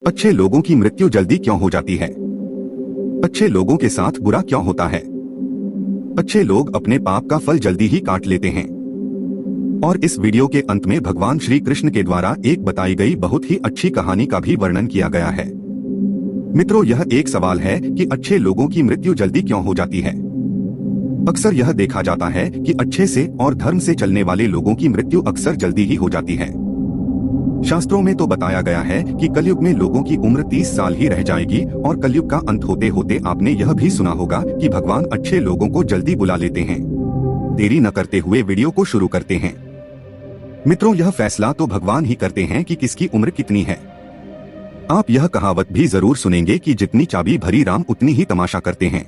अच्छे लोगों की मृत्यु जल्दी क्यों हो जाती है? अच्छे लोगों के साथ बुरा क्यों होता है? अच्छे लोग अपने पाप का फल जल्दी ही काट लेते हैं। और इस वीडियो के अंत में भगवान श्री कृष्ण के द्वारा एक बताई गई बहुत ही अच्छी कहानी का भी वर्णन किया गया है। मित्रों, यह एक सवाल है कि अच्छे लोगों की मृत्यु जल्दी क्यों हो जाती है। अक्सर यह देखा जाता है कि अच्छे से और धर्म से चलने वाले लोगों की मृत्यु अक्सर जल्दी ही हो जाती है। शास्त्रों में तो बताया गया है कि कलयुग में लोगों की उम्र 30 साल ही रह जाएगी और कलयुग का अंत होते होते आपने यह भी सुना होगा कि भगवान अच्छे लोगों को जल्दी बुला लेते हैं। देरी न करते हुए वीडियो को शुरू करते हैं। मित्रों, यह फैसला तो भगवान ही करते हैं कि किसकी उम्र कितनी है। आप यह कहावत भी जरूर सुनेंगे कि जितनी चाबी भरी राम उतनी ही तमाशा करते हैं।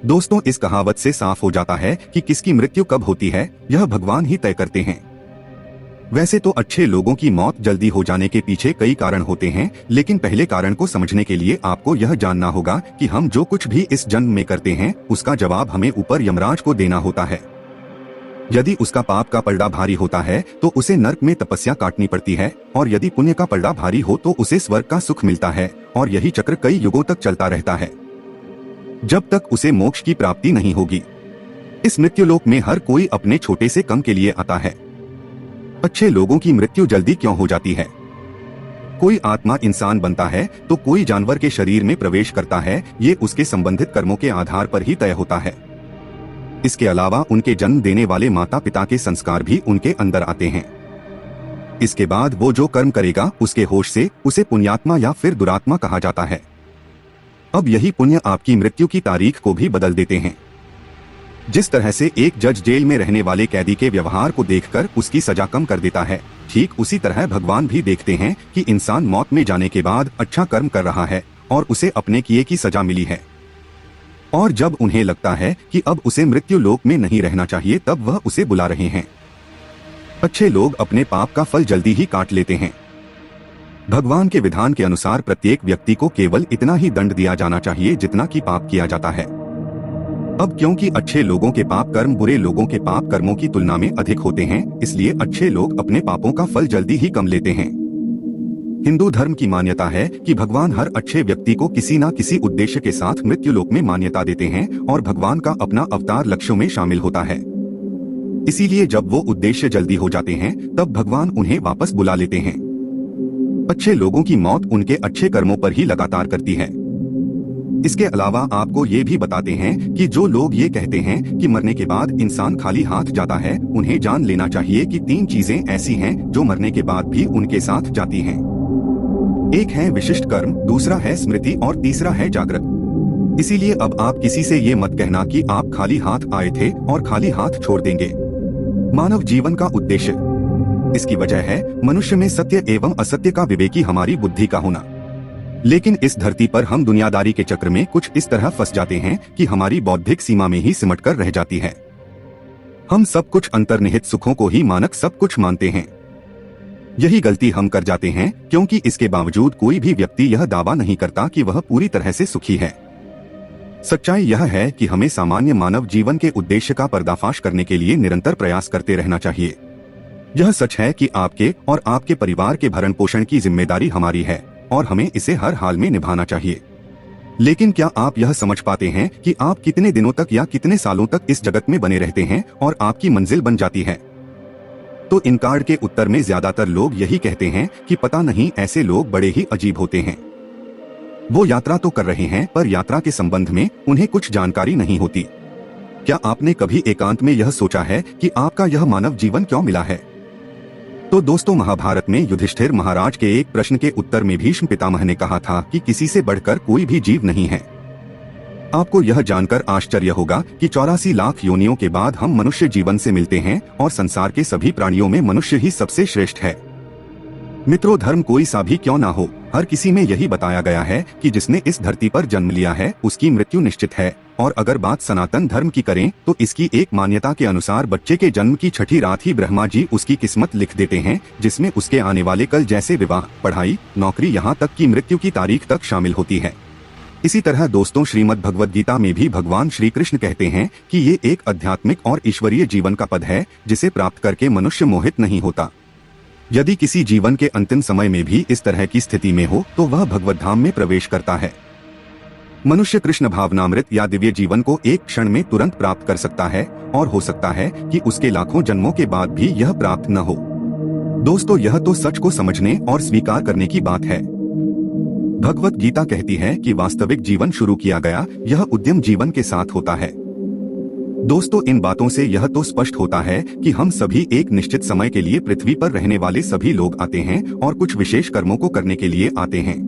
दोस्तों, इस कहावत से साफ हो जाता है कि किसकी मृत्यु कब होती है यह भगवान ही तय करते हैं। वैसे तो अच्छे लोगों की मौत जल्दी हो जाने के पीछे कई कारण होते हैं, लेकिन पहले कारण को समझने के लिए आपको यह जानना होगा कि हम जो कुछ भी इस जन्म में करते हैं उसका जवाब हमें ऊपर यमराज को देना होता है। यदि उसका पाप का पलड़ा भारी होता है तो उसे नर्क में तपस्या काटनी पड़ती है, और यदि पुण्य का पलड़ा भारी हो तो उसे स्वर्ग का सुख मिलता है, और यही चक्र कई युगों तक चलता रहता है जब तक उसे मोक्ष की प्राप्ति नहीं होगी। इस मृत्युलोक में हर कोई अपने छोटे से कम के लिए आता है। अच्छे लोगों की मृत्यु जल्दी क्यों हो जाती है? कोई आत्मा इंसान बनता है तो कोई जानवर के शरीर में प्रवेश करता है, ये उसके संबंधित कर्मों के आधार पर ही तय होता है। इसके अलावा उनके जन्म देने वाले माता पिता के संस्कार भी उनके अंदर आते हैं। इसके बाद वो जो कर्म करेगा उसके होश से उसे पुण्यात्मा या फिर दुरात्मा कहा जाता है। अब यही पुण्य आपकी मृत्यु की तारीख को भी बदल देते हैं। जिस तरह से एक जज जेल में रहने वाले कैदी के व्यवहार को देखकर उसकी सजा कम कर देता है, ठीक उसी तरह भगवान भी देखते हैं कि इंसान मौत में जाने के बाद अच्छा कर्म कर रहा है और उसे अपने किए की सजा मिली है, और जब उन्हें लगता है कि अब उसे मृत्यु लोक में नहीं रहना चाहिए तब वह उसे बुला रहे हैं। अच्छे लोग अपने पाप का फल जल्दी ही काट लेते हैं। भगवान के विधान के अनुसार प्रत्येक व्यक्ति को केवल इतना ही दंड दिया जाना चाहिए जितना कि पाप किया जाता है। अब क्योंकि अच्छे लोगों के पाप कर्म बुरे लोगों के पाप कर्मों की तुलना में अधिक होते हैं, इसलिए अच्छे लोग अपने पापों का फल जल्दी ही कम लेते हैं। हिंदू धर्म की मान्यता है कि भगवान हर अच्छे व्यक्ति को किसी न किसी उद्देश्य के साथ मृत्युलोक में मान्यता देते हैं, और भगवान का अपना अवतार लक्ष्यों में शामिल होता है। इसीलिए जब वो उद्देश्य जल्दी हो जाते हैं तब भगवान उन्हें वापस बुला लेते हैं। अच्छे लोगों की मौत उनके अच्छे कर्मों पर ही लगातार करती है। इसके अलावा आपको ये भी बताते हैं कि जो लोग ये कहते हैं कि मरने के बाद इंसान खाली हाथ जाता है, उन्हें जान लेना चाहिए कि 3 चीजें ऐसी हैं जो मरने के बाद भी उनके साथ जाती हैं। एक है विशिष्ट कर्म, दूसरा है स्मृति और तीसरा है जागृत। इसीलिए अब आप किसी से ये मत कहना कि आप खाली हाथ आए थे और खाली हाथ छोड़ देंगे। मानव जीवन का उद्देश्य, इसकी वजह है मनुष्य में सत्य एवं असत्य का विवेकी हमारी बुद्धि का होना। लेकिन इस धरती पर हम दुनियादारी के चक्र में कुछ इस तरह फंस जाते हैं कि हमारी बौद्धिक सीमा में ही सिमट कर रह जाती है। हम सब कुछ अंतर्निहित सुखों को ही मानक सब कुछ मानते हैं। यही गलती हम कर जाते हैं, क्योंकि इसके बावजूद कोई भी व्यक्ति यह दावा नहीं करता कि वह पूरी तरह से सुखी है। सच्चाई यह है कि हमें सामान्य मानव जीवन के उद्देश्य का पर्दाफाश करने के लिए निरंतर प्रयास करते रहना चाहिए। यह सच है कि आपके और आपके परिवार के भरण पोषण की जिम्मेदारी हमारी है और हमें इसे हर हाल में निभाना चाहिए। लेकिन क्या आप यह समझ पाते हैं कि आप कितने दिनों तक या कितने सालों तक इस जगत में बने रहते हैं और आपकी मंजिल बन जाती है? तो इन कार्ड के उत्तर में ज्यादातर लोग यही कहते हैं कि पता नहीं, ऐसे लोग बड़े ही अजीब होते हैं। वो यात्रा तो कर रहे हैं पर यात्रा के संबंध में उन्हें कुछ जानकारी नहीं होती। क्या आपने कभी एकांत में यह सोचा है कि आपका यह मानव जीवन क्यों मिला है? तो दोस्तों, महाभारत में युधिष्ठिर महाराज के एक प्रश्न के उत्तर में भीष्म पितामह ने कहा था कि किसी से बढ़कर कोई भी जीव नहीं है। आपको यह जानकर आश्चर्य होगा कि 84 लाख योनियों के बाद हम मनुष्य जीवन से मिलते हैं और संसार के सभी प्राणियों में मनुष्य ही सबसे श्रेष्ठ है। मित्रों, धर्म कोई सा भी क्यों ना हो, हर किसी में यही बताया गया है कि जिसने इस धरती पर जन्म लिया है उसकी मृत्यु निश्चित है। और अगर बात सनातन धर्म की करें तो इसकी एक मान्यता के अनुसार बच्चे के जन्म की छठी रात ही ब्रह्मा जी उसकी किस्मत लिख देते हैं, जिसमें उसके आने वाले कल जैसे विवाह, पढ़ाई, नौकरी, यहाँ तक की मृत्यु की तारीख तक शामिल होती है। इसी तरह दोस्तों, श्रीमद् भगवद गीता में भी भगवान श्री कृष्ण कहते हैं कि ये एक आध्यात्मिक और ईश्वरीय जीवन का पद है जिसे प्राप्त करके मनुष्य मोहित नहीं होता। यदि किसी जीवन के अंतिम समय में भी इस तरह की स्थिति में हो तो वह भगवत धाम में प्रवेश करता है। मनुष्य कृष्ण भावनामृत या दिव्य जीवन को एक क्षण में तुरंत प्राप्त कर सकता है और हो सकता है कि उसके लाखों जन्मों के बाद भी यह प्राप्त न हो। दोस्तों, यह तो सच को समझने और स्वीकार करने की बात है। भगवत गीता कहती है कि वास्तविक जीवन शुरू किया गया यह उद्यम जीवन के साथ होता है। दोस्तों, इन बातों से यह तो स्पष्ट होता है कि हम सभी एक निश्चित समय के लिए पृथ्वी पर रहने वाले सभी लोग आते हैं और कुछ विशेष कर्मों को करने के लिए आते हैं।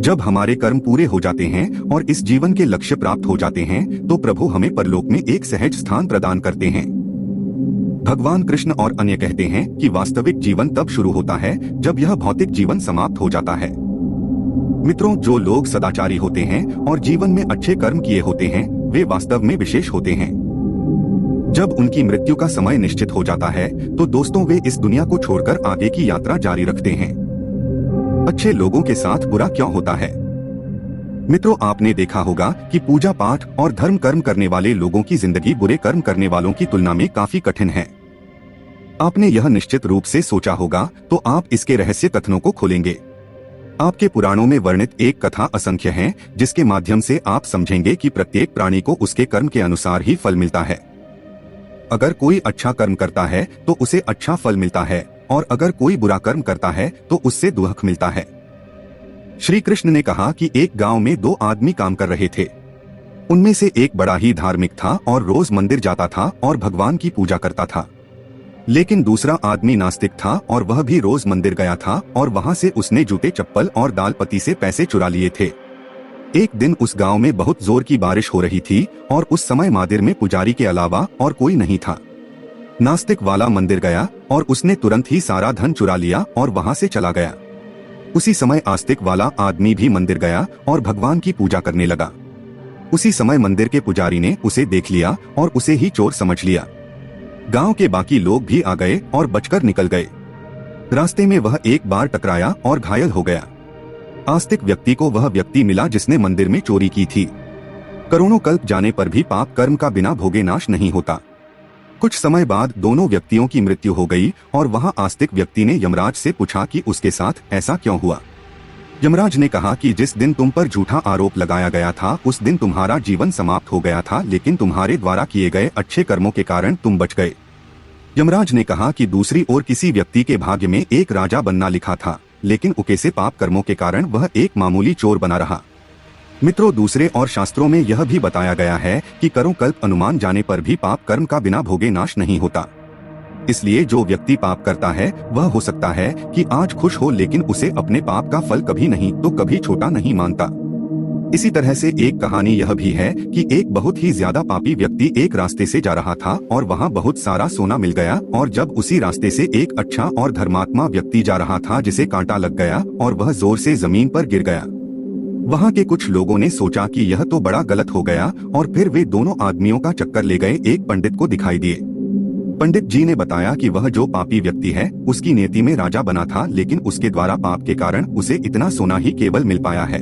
जब हमारे कर्म पूरे हो जाते हैं और इस जीवन के लक्ष्य प्राप्त हो जाते हैं तो प्रभु हमें परलोक में एक सहज स्थान प्रदान करते हैं। भगवान कृष्ण और अन्य कहते हैं कि वास्तविक जीवन तब शुरू होता है जब यह भौतिक जीवन समाप्त हो जाता है। मित्रों, जो लोग सदाचारी होते हैं और जीवन में अच्छे कर्म किए होते हैं वे वास्तव में विशेष होते हैं। जब उनकी मृत्यु का समय निश्चित हो जाता है तो दोस्तों वे इस दुनिया को छोड़कर आगे की यात्रा जारी रखते हैं। अच्छे लोगों के साथ बुरा क्यों होता है? मित्रों, आपने देखा होगा कि पूजा पाठ और धर्म कर्म करने वाले लोगों की जिंदगी बुरे कर्म करने वालों की तुलना में काफी कठिन है। आपने यह निश्चित रूप से सोचा होगा, तो आप इसके रहस्य कथनों को खोलेंगे। आपके पुराणों में वर्णित एक कथा असंख्य है जिसके माध्यम से आप समझेंगे कि प्रत्येक प्राणी को उसके कर्म के अनुसार ही फल मिलता है। अगर कोई अच्छा कर्म करता है तो उसे अच्छा फल मिलता है और अगर कोई बुरा कर्म करता है तो उससे दुख मिलता है। श्री कृष्ण ने कहा कि एक गांव में दो आदमी काम कर रहे थे। उनमें से एक बड़ा ही धार्मिक था और रोज मंदिर जाता था और भगवान की पूजा करता था, लेकिन दूसरा आदमी नास्तिक था और वह भी रोज मंदिर गया था और वहां से उसने जूते चप्पल और दाल पत्ती से पैसे चुरा लिए थे। एक दिन उस गांव में बहुत जोर की बारिश हो रही थी और उस समय मंदिर में पुजारी के अलावा और कोई नहीं था। नास्तिक वाला मंदिर गया और उसने तुरंत ही सारा धन चुरा लिया और वहां से चला गया। उसी समय आस्तिक वाला आदमी भी मंदिर गया और भगवान की पूजा करने लगा। उसी समय मंदिर के पुजारी ने उसे देख लिया और उसे ही चोर समझ लिया। गांव के बाकी लोग भी आ गए और बचकर निकल गए। रास्ते में वह एक बार टकराया और घायल हो गया। आस्तिक व्यक्ति को वह व्यक्ति मिला जिसने मंदिर में चोरी की थी। करोड़ों कल्प जाने पर भी पाप कर्म का बिना भोगे नाश नहीं होता। कुछ समय बाद दोनों व्यक्तियों की मृत्यु हो गई और वहां आस्तिक व्यक्ति ने यमराज से पूछा कि उसके साथ ऐसा क्यों हुआ। यमराज ने कहा कि जिस दिन तुम पर झूठा आरोप लगाया गया था उस दिन तुम्हारा जीवन समाप्त हो गया था, लेकिन तुम्हारे द्वारा किए गए अच्छे कर्मों के कारण तुम बच गए। यमराज ने कहा कि दूसरी ओर किसी व्यक्ति के भाग्य में एक राजा बनना लिखा था, लेकिन उकेसे पाप कर्मों के कारण वह एक मामूली चोर बना रहा। मित्रों, दूसरे और शास्त्रों में यह भी बताया गया है कि करों कल्प अनुमान जाने पर भी पाप कर्म का बिना भोगे नाश नहीं होता। इसलिए जो व्यक्ति पाप करता है वह हो सकता है कि आज खुश हो, लेकिन उसे अपने पाप का फल कभी नहीं तो कभी छोटा नहीं मानता। इसी तरह से एक कहानी यह भी है कि एक बहुत ही ज्यादा पापी व्यक्ति एक रास्ते से जा रहा था और वहां बहुत सारा सोना मिल गया, और जब उसी रास्ते से एक अच्छा और धर्मात्मा व्यक्ति जा रहा था जिसे कांटा लग गया और वह जोर से जमीन पर गिर गया। वहां के कुछ लोगों ने सोचा कि यह तो बड़ा गलत हो गया और फिर वे दोनों आदमियों का चक्कर ले गए एक पंडित को दिखाई दिए। पंडित जी ने बताया कि वह जो पापी व्यक्ति है उसकी नियति में राजा बना था, लेकिन उसके द्वारा पाप के कारण उसे इतना सोना ही केवल मिल पाया है।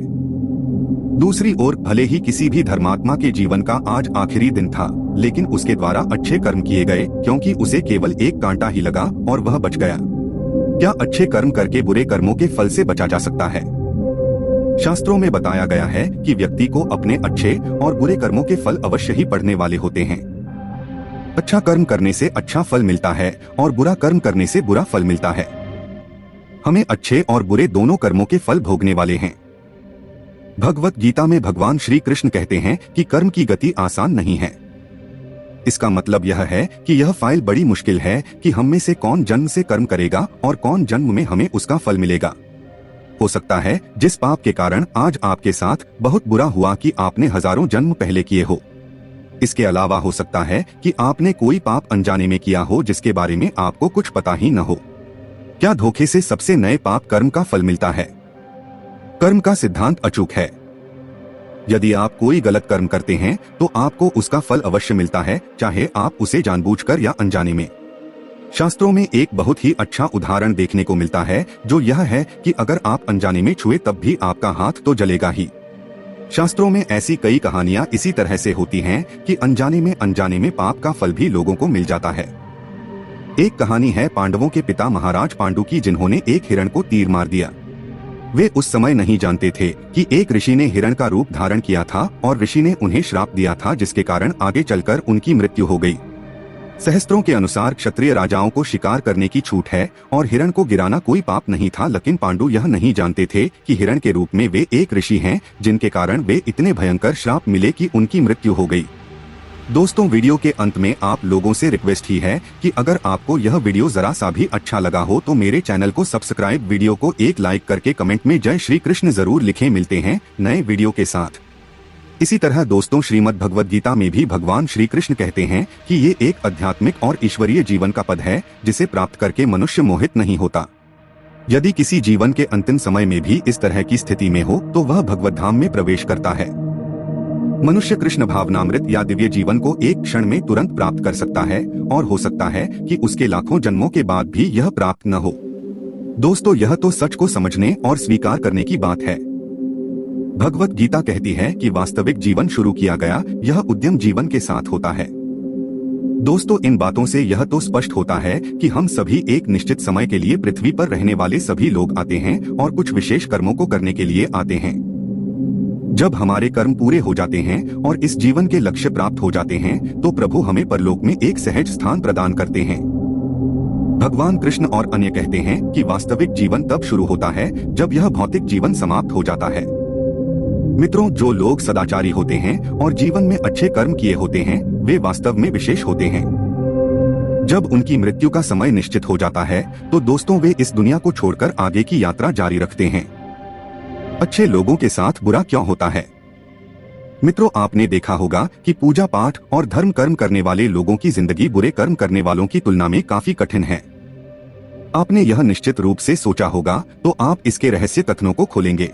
दूसरी ओर भले ही किसी भी धर्मात्मा के जीवन का आज आखिरी दिन था, लेकिन उसके द्वारा अच्छे कर्म किए गए क्योंकि उसे केवल एक कांटा ही लगा और वह बच गया। क्या अच्छे कर्म करके बुरे कर्मों के फल से बचा जा सकता है? शास्त्रों में बताया गया है कि व्यक्ति को अपने अच्छे और बुरे कर्मों के फल अवश्य ही पड़ने वाले होते हैं। अच्छा कर्म करने से अच्छा फल मिलता है और बुरा कर्म करने से बुरा फल मिलता है। हमें अच्छे और बुरे दोनों कर्मों के फल भोगने वाले हैं। भगवत गीता में भगवान श्री कृष्ण कहते हैं कि कर्म की गति आसान नहीं है। इसका मतलब यह है कि यह फाइल बड़ी मुश्किल है कि हम में से कौन जन्म से कर्म करेगा और कौन जन्म में हमें उसका फल मिलेगा। हो सकता है जिस पाप के कारण आज आपके साथ बहुत बुरा हुआ कि आपने हजारों जन्म पहले किए हो। इसके अलावा हो सकता है कि आपने कोई पाप अनजाने में किया हो जिसके बारे में आपको कुछ पता ही न हो। क्या धोखे से सबसे नए पाप कर्म का फल मिलता है? कर्म का सिद्धांत अचूक है। यदि आप कोई गलत कर्म करते हैं तो आपको उसका फल अवश्य मिलता है, चाहे आप उसे जानबूझकर या अनजाने में। शास्त्रों में एक बहुत ही अच्छा उदाहरण देखने को मिलता है, जो यह है कि अगर आप अनजाने में छुए तब भी आपका हाथ तो जलेगा ही। शास्त्रों में ऐसी कई कहानियां इसी तरह से होती हैं कि अनजाने में पाप का फल भी लोगों को मिल जाता है। एक कहानी है पांडवों के पिता महाराज पांडु की, जिन्होंने एक हिरण को तीर मार दिया। वे उस समय नहीं जानते थे कि एक ऋषि ने हिरण का रूप धारण किया था और ऋषि ने उन्हें श्राप दिया था, जिसके कारण आगे चलकर उनकी मृत्यु हो गई। शास्त्रों के अनुसार क्षत्रिय राजाओं को शिकार करने की छूट है और हिरण को गिराना कोई पाप नहीं था, लेकिन पांडु यह नहीं जानते थे कि हिरण के रूप में वे एक ऋषि हैं, जिनके कारण वे इतने भयंकर श्राप मिले कि उनकी मृत्यु हो गई। दोस्तों, वीडियो के अंत में आप लोगों से रिक्वेस्ट ही है कि अगर आपको यह वीडियो जरा सा भी अच्छा लगा हो तो मेरे चैनल को सब्सक्राइब, वीडियो को एक लाइक करके कमेंट में जय श्री कृष्ण जरूर लिखें। मिलते हैं नए वीडियो के साथ। इसी तरह दोस्तों, श्रीमद् भगवद गीता में भी भगवान श्री कृष्ण कहते हैं कि ये एक आध्यात्मिक और ईश्वरीय जीवन का पद है, जिसे प्राप्त करके मनुष्य मोहित नहीं होता। यदि किसी जीवन के अंतिम समय में भी इस तरह की स्थिति में हो तो वह भगवद धाम में प्रवेश करता है। मनुष्य कृष्ण भावनामृत या दिव्य जीवन को एक क्षण में तुरंत प्राप्त कर सकता है और हो सकता है कि उसके लाखों जन्मों के बाद भी यह प्राप्त न हो। दोस्तों, यह तो सच को समझने और स्वीकार करने की बात है। भगवत गीता कहती है कि वास्तविक जीवन शुरू किया गया यह उद्यम जीवन के साथ होता है। दोस्तों, इन बातों से यह तो स्पष्ट होता है कि हम सभी एक निश्चित समय के लिए पृथ्वी पर रहने वाले सभी लोग आते हैं और कुछ विशेष कर्मों को करने के लिए आते हैं। जब हमारे कर्म पूरे हो जाते हैं और इस जीवन के लक्ष्य प्राप्त हो जाते हैं तो प्रभु हमें परलोक में एक सहज स्थान प्रदान करते हैं। भगवान कृष्ण और अन्य कहते हैं कि वास्तविक जीवन तब शुरू होता है जब यह भौतिक जीवन समाप्त हो जाता है। मित्रों, जो लोग सदाचारी होते हैं और जीवन में अच्छे कर्म किए होते हैं वे वास्तव में विशेष होते हैं। जब उनकी मृत्यु का समय निश्चित हो जाता है तो दोस्तों वे इस दुनिया को छोड़कर आगे की यात्रा जारी रखते हैं। अच्छे लोगों के साथ बुरा क्यों होता है? मित्रों, आपने देखा होगा कि पूजा पाठ और धर्म कर्म करने वाले लोगों की जिंदगी बुरे कर्म करने वालों की तुलना में काफी कठिन है। आपने यह निश्चित रूप से सोचा होगा, तो आप इसके रहस्य कथनों को खोलेंगे।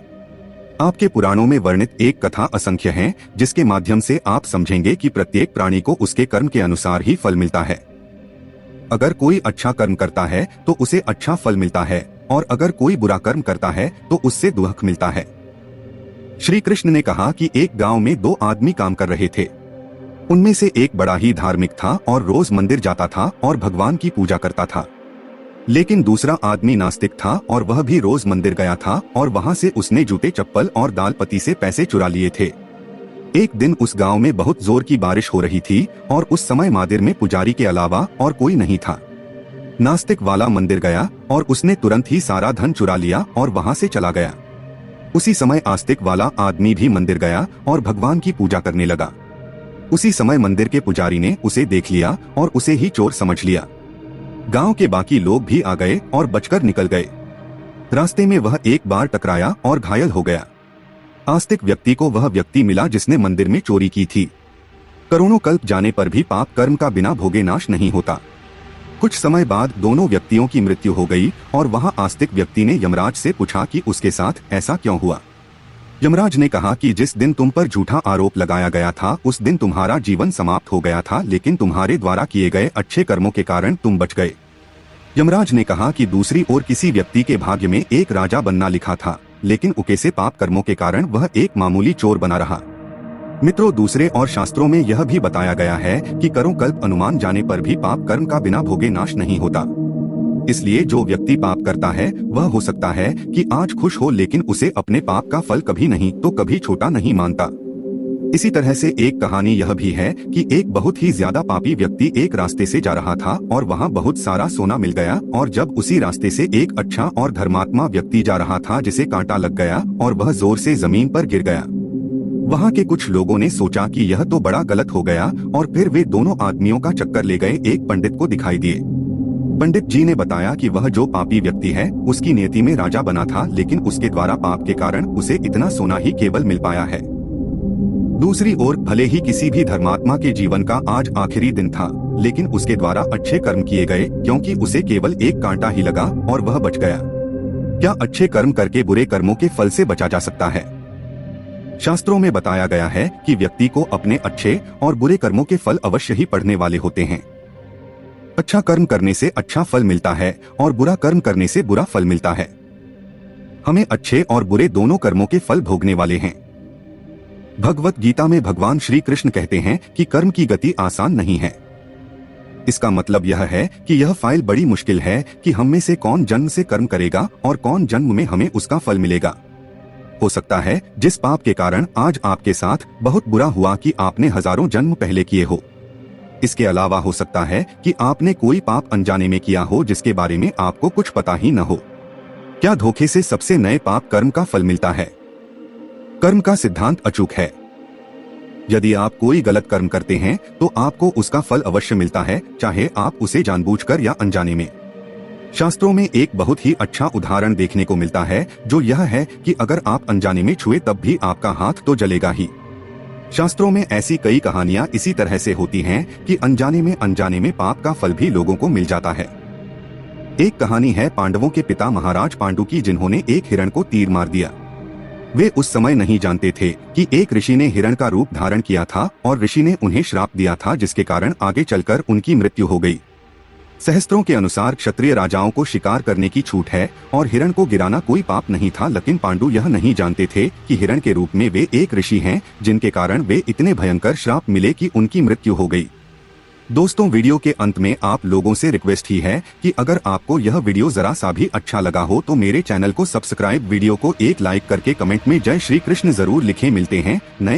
आपके पुराणों में वर्णित एक कथा असंख्य है, जिसके माध्यम से आप समझेंगे कि प्रत्येक प्राणी को उसके कर्म के अनुसार ही फल मिलता है। अगर कोई अच्छा कर्म करता है तो उसे अच्छा फल मिलता है और अगर कोई बुरा कर्म करता है तो उससे दुख मिलता है। श्री कृष्ण ने कहा कि एक गांव में दो आदमी काम कर रहे थे। उनमें से एक बड़ा ही धार्मिक था और रोज मंदिर जाता था और भगवान की पूजा करता था, लेकिन दूसरा आदमी नास्तिक था और वह भी रोज मंदिर गया था और वहां से उसने जूते चप्पल और दाल पती से पैसे चुरा लिए थे। एक दिन उस गांव में बहुत जोर की बारिश हो रही थी और उस समय मंदिर में पुजारी के अलावा और कोई नहीं था। नास्तिक वाला मंदिर गया और उसने तुरंत ही सारा धन चुरा लिया और वहां से चला गया। उसी समय आस्तिक वाला आदमी भी मंदिर गया और भगवान की पूजा करने लगा। उसी समय मंदिर के पुजारी ने उसे देख लिया और उसे ही चोर समझ लिया। गांव के बाकी लोग भी आ गए और बचकर निकल गए। रास्ते में वह एक बार टकराया और घायल हो गया। आस्तिक व्यक्ति को वह व्यक्ति मिला जिसने मंदिर में चोरी की थी। करोड़ों कल्प जाने पर भी पाप कर्म का बिना भोगे नाश नहीं होता। कुछ समय बाद दोनों व्यक्तियों की मृत्यु हो गई और वहां आस्तिक व्यक्ति ने यमराज से पूछा कि उसके साथ ऐसा क्यों हुआ। यमराज ने कहा कि जिस दिन तुम पर झूठा आरोप लगाया गया था उस दिन तुम्हारा जीवन समाप्त हो गया था, लेकिन तुम्हारे द्वारा किए गए अच्छे कर्मों के कारण तुम बच गए। यमराज ने कहा कि दूसरी ओर किसी व्यक्ति के भाग्य में एक राजा बनना लिखा था, लेकिन उकेसे पाप कर्मों के कारण वह एक मामूली चोर बना रहा। मित्रों, दूसरे और शास्त्रों में यह भी बताया गया है कि करों कल्प अनुमान जाने पर भी पाप कर्म का बिना भोगे नाश नहीं होता। इसलिए जो व्यक्ति पाप करता है वह हो सकता है कि आज खुश हो, लेकिन उसे अपने पाप का फल कभी नहीं तो कभी छोटा नहीं मानता। इसी तरह से एक कहानी यह भी है कि एक बहुत ही ज्यादा पापी व्यक्ति एक रास्ते से जा रहा था और वहां बहुत सारा सोना मिल गया, और जब उसी रास्ते से एक अच्छा और धर्मात्मा व्यक्ति जा रहा था जिसे कांटा लग गया और वह जोर से जमीन पर गिर गया। वहां के कुछ लोगों ने सोचा कि यह तो बड़ा गलत हो गया और फिर वे दोनों आदमियों का चक्कर ले गए एक पंडित को दिखाई दिए। पंडित जी ने बताया कि वह जो पापी व्यक्ति है उसकी नियति में राजा बना था, लेकिन उसके द्वारा पाप के कारण उसे इतना सोना ही केवल मिल पाया है। दूसरी ओर भले ही किसी भी धर्मात्मा के जीवन का आज आखिरी दिन था, लेकिन उसके द्वारा अच्छे कर्म किए गए क्योंकि उसे केवल एक कांटा ही लगा और वह बच गया। क्या अच्छे कर्म करके बुरे कर्मों के फल से बचा जा सकता है? शास्त्रों में बताया गया है कि व्यक्ति को अपने अच्छे और बुरे कर्मों के फल अवश्य ही पड़ने वाले होते हैं। अच्छा कर्म करने से अच्छा फल मिलता है और बुरा कर्म करने से बुरा फल मिलता है। हमें अच्छे और बुरे दोनों कर्मों के फल भोगने वाले हैं। भगवत गीता में भगवान श्री कृष्ण कहते हैं कि कर्म की गति आसान नहीं है। इसका मतलब यह है कि यह फाइल बड़ी मुश्किल है कि हम में से कौन जन्म से कर्म करेगा और कौन जन्म में हमें उसका फल मिलेगा। हो सकता है जिस पाप के कारण आज आपके साथ बहुत बुरा हुआ कि आपने हजारों जन्म पहले किए हो। इसके अलावा हो सकता है कि आपने कोई पाप अनजाने में किया हो जिसके बारे में आपको कुछ पता ही न हो। क्या धोखे से सबसे नए पाप कर्म का फल मिलता है? कर्म का सिद्धांत अचूक है। यदि आप कोई गलत कर्म करते हैं तो आपको उसका फल अवश्य मिलता है, चाहे आप उसे जानबूझकर या अनजाने में। शास्त्रों में एक बहुत ही अच्छा उदाहरण देखने को मिलता है, जो यह है कि अगर आप अनजाने में छुए तब भी आपका हाथ तो जलेगा ही। शास्त्रों में ऐसी कई कहानियां इसी तरह से होती हैं कि अनजाने में पाप का फल भी लोगों को मिल जाता है। एक कहानी है पांडवों के पिता महाराज पांडु की, जिन्होंने एक हिरण को तीर मार दिया। वे उस समय नहीं जानते थे कि एक ऋषि ने हिरण का रूप धारण किया था और ऋषि ने उन्हें श्राप दिया था, जिसके कारण आगे चलकर उनकी मृत्यु हो गई। सहस्त्रों के अनुसार क्षत्रिय राजाओं को शिकार करने की छूट है और हिरण को गिराना कोई पाप नहीं था, लेकिन पांडु यह नहीं जानते थे कि हिरण के रूप में वे एक ऋषि हैं, जिनके कारण वे इतने भयंकर श्राप मिले कि उनकी मृत्यु हो गई। दोस्तों, वीडियो के अंत में आप लोगों से रिक्वेस्ट ही है कि अगर आपको यह वीडियो जरा सा भी अच्छा लगा हो तो मेरे चैनल को सब्सक्राइब, वीडियो को एक लाइक करके कमेंट में जय श्री कृष्ण जरूर लिखें। मिलते हैं नए